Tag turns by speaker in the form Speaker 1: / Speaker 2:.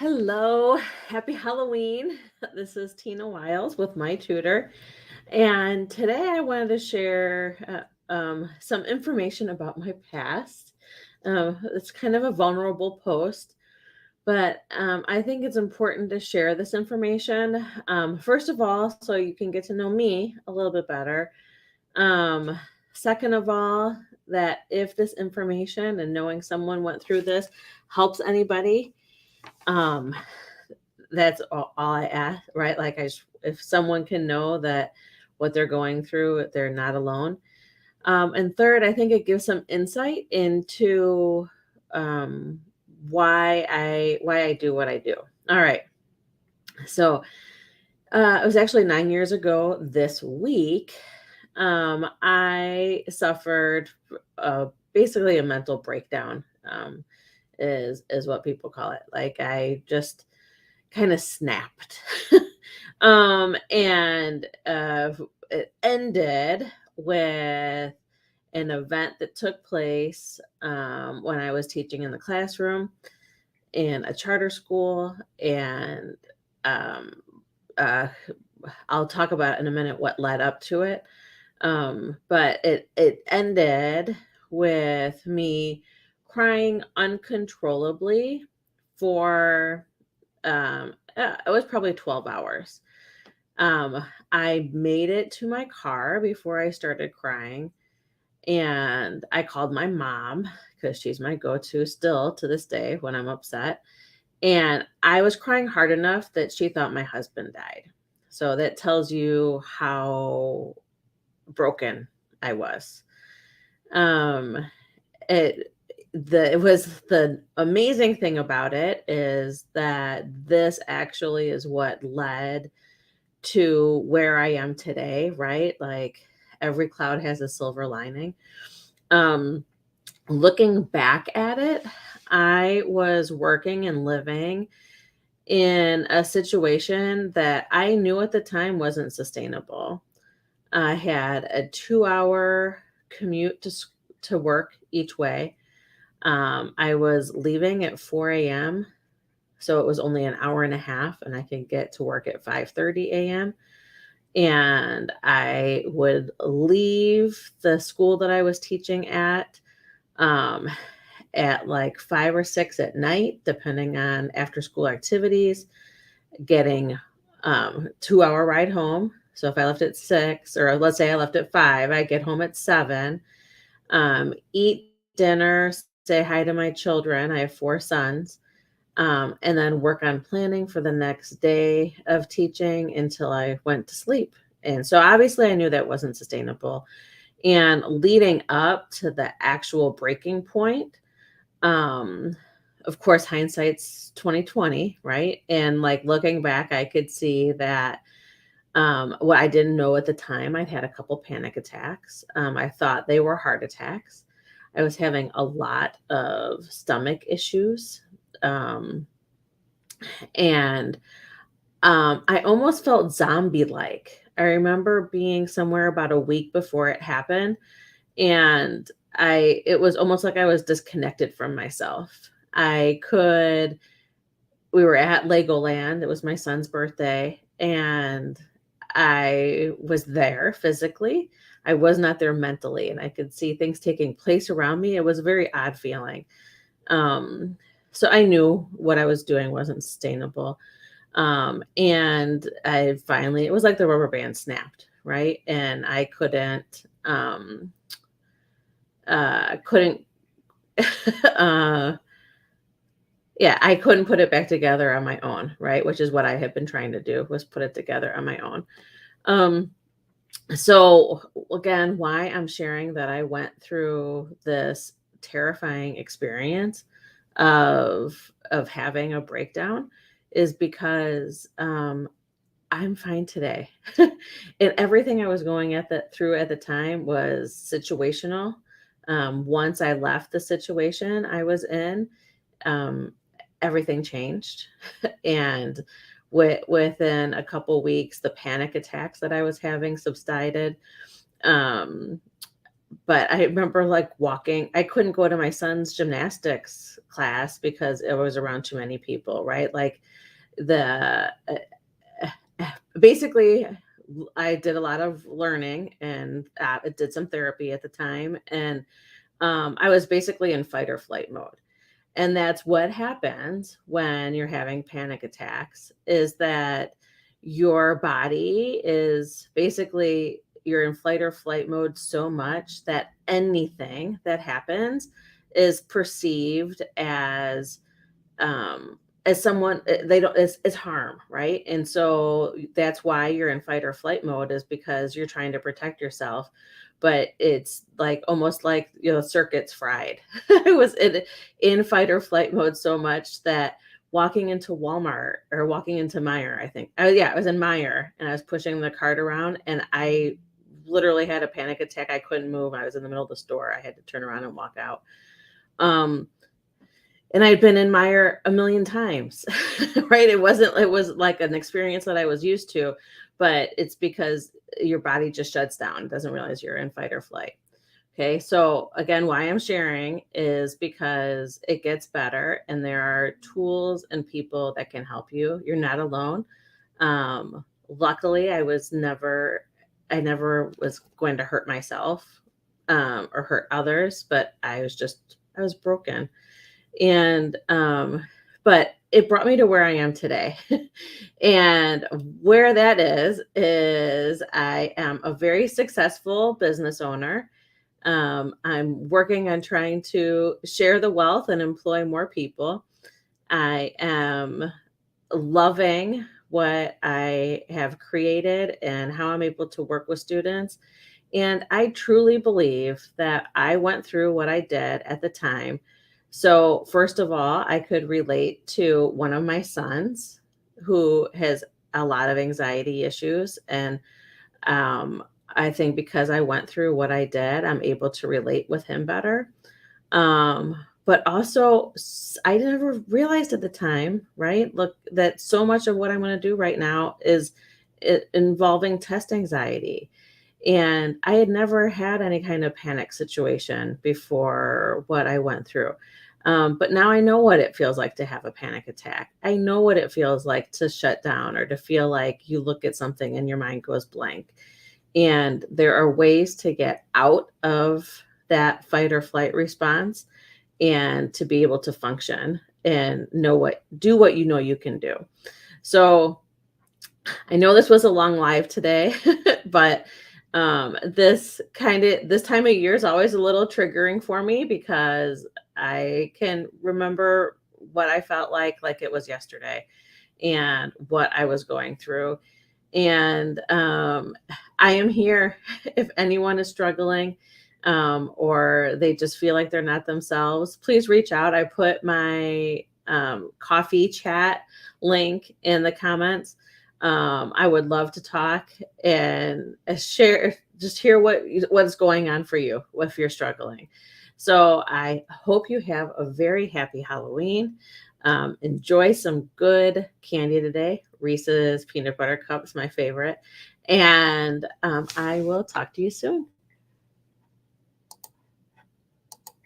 Speaker 1: Hello, happy Halloween. This is Tina Wiles with my tutor. And today I wanted to share some information about my past. It's kind of a vulnerable post, but I think it's important to share this information. First of all, so you can get to know me a little bit better. Um, Second of all, that if this information and knowing someone went through this helps anybody, um, that's all I ask, right? Like if someone can know that what they're going through, they're not alone. And third, I think it gives some insight into um, why I do what I do. All right. So it was actually 9 years ago this week. I suffered basically a mental breakdown. Is what people call it. Like I just kind of snapped. And it ended with an event that took place when I was teaching in the classroom in a charter school. And um, uh, I'll talk about in a minute what led up to it. But it ended with me crying uncontrollably for it was probably 12 hours. I made it to my car before I started crying, and I called my mom because she's my go-to still to this day when I'm upset. And I was crying hard enough that she thought my husband died. So that tells you how broken I was. Um, it it was the amazing thing about it is that this actually is what led to where I am today, right? Like every cloud has a silver lining. Um, Looking back at it, I was working and living in a situation that I knew at the time wasn't sustainable. I had a 2 hour commute to work each way. I was leaving at 4 a.m., so it was only an hour and a half, and I could get to work at 5:30 a.m. And I would leave the school that I was teaching um, at like 5 or 6 at night, depending on after school activities, getting 2 hour ride home. So if I left at 6, or let's say I left at 5, I get home at 7, eat dinner, say hi to my children. I have 4 sons. And then work on planning for the next day of teaching until I went to sleep. And so obviously I knew that wasn't sustainable. And leading up to the actual breaking point, um, of course, hindsight's 2020, right? And like looking back, I could see that what I didn't know at the time, I'd had a couple panic attacks. I thought they were heart attacks. I was having a lot of stomach issues. Um, and I almost felt zombie like. I remember being somewhere about a week before it happened, and it was almost like I was disconnected from myself. We were at Legoland. It was my son's birthday, and I was there physically. I was not there mentally, and I could see things taking place around me. It was a very odd feeling. Um, so I knew what I was doing wasn't sustainable. And it was like the rubber band snapped, right? And I couldn't, uh, yeah, I couldn't put it back together on my own, right? Which is what I had been trying to do, was put it together on my own. Um, so again, why I'm sharing that I went through this terrifying experience of having a breakdown is because I'm fine today. And everything I was going through at the time was situational. Once I left the situation I was in, um, everything changed. And within a couple weeks, the panic attacks that I was having subsided. Um, But I remember like walking, I couldn't go to my son's gymnastics class because it was around too many people, right? Like the basically I did a lot of learning and did some therapy at the time, and I was basically in fight or flight mode. And that's what happens when you're having panic attacks, is that your body is basically, you're in fight or flight mode so much that anything that happens is perceived as someone, they don't, it's harm, right? And so that's why you're in fight or flight mode, is because you're trying to protect yourself. But it's like almost like, circuits fried. I was in fight or flight mode so much that walking into Walmart or walking into Meyer, I think, oh yeah, I was in Meyer and I was pushing the cart around and I literally had a panic attack. I couldn't move. I was in the middle of the store. I had to turn around and walk out. um and I'd been in Meyer a million times, right? It was like an experience that I was used to, but it's because your body just shuts down, doesn't realize you're in fight or flight. Okay. So again, why I'm sharing is because it gets better and there are tools and people that can help you. You're not alone. Luckily I never was going to hurt myself, or hurt others, but I was broken. And but it brought me to where I am today. And where that is I am a very successful business owner. I'm working on trying to share the wealth and employ more people. I am loving what I have created and how I'm able to work with students. And I truly believe that I went through what I did at the time. So, first of all, I could relate to one of my sons who has a lot of anxiety issues. And I think because I went through what I did, I'm able to relate with him better. But also, I never realized at the time, right? Look, that so much of what I'm going to do right now is involving test anxiety. And I had never had any kind of panic situation before what I went through. But now I know what it feels like to have a panic attack. I know what it feels like to shut down or to feel like you look at something and your mind goes blank. And there are ways to get out of that fight or flight response and to be able to function and do what you know you can do. So I know this was a long live today, but this time of year is always a little triggering for me because I can remember what I felt like it was yesterday and what I was going through. And I am here if anyone is struggling, or they just feel like they're not themselves. Please reach out. I put my coffee chat link in the comments. I would love to talk and share, just hear what's going on for you if you're struggling. So I hope you have a very happy Halloween. Enjoy some good candy today. Reese's peanut butter cups, my favorite. And I will talk to you soon.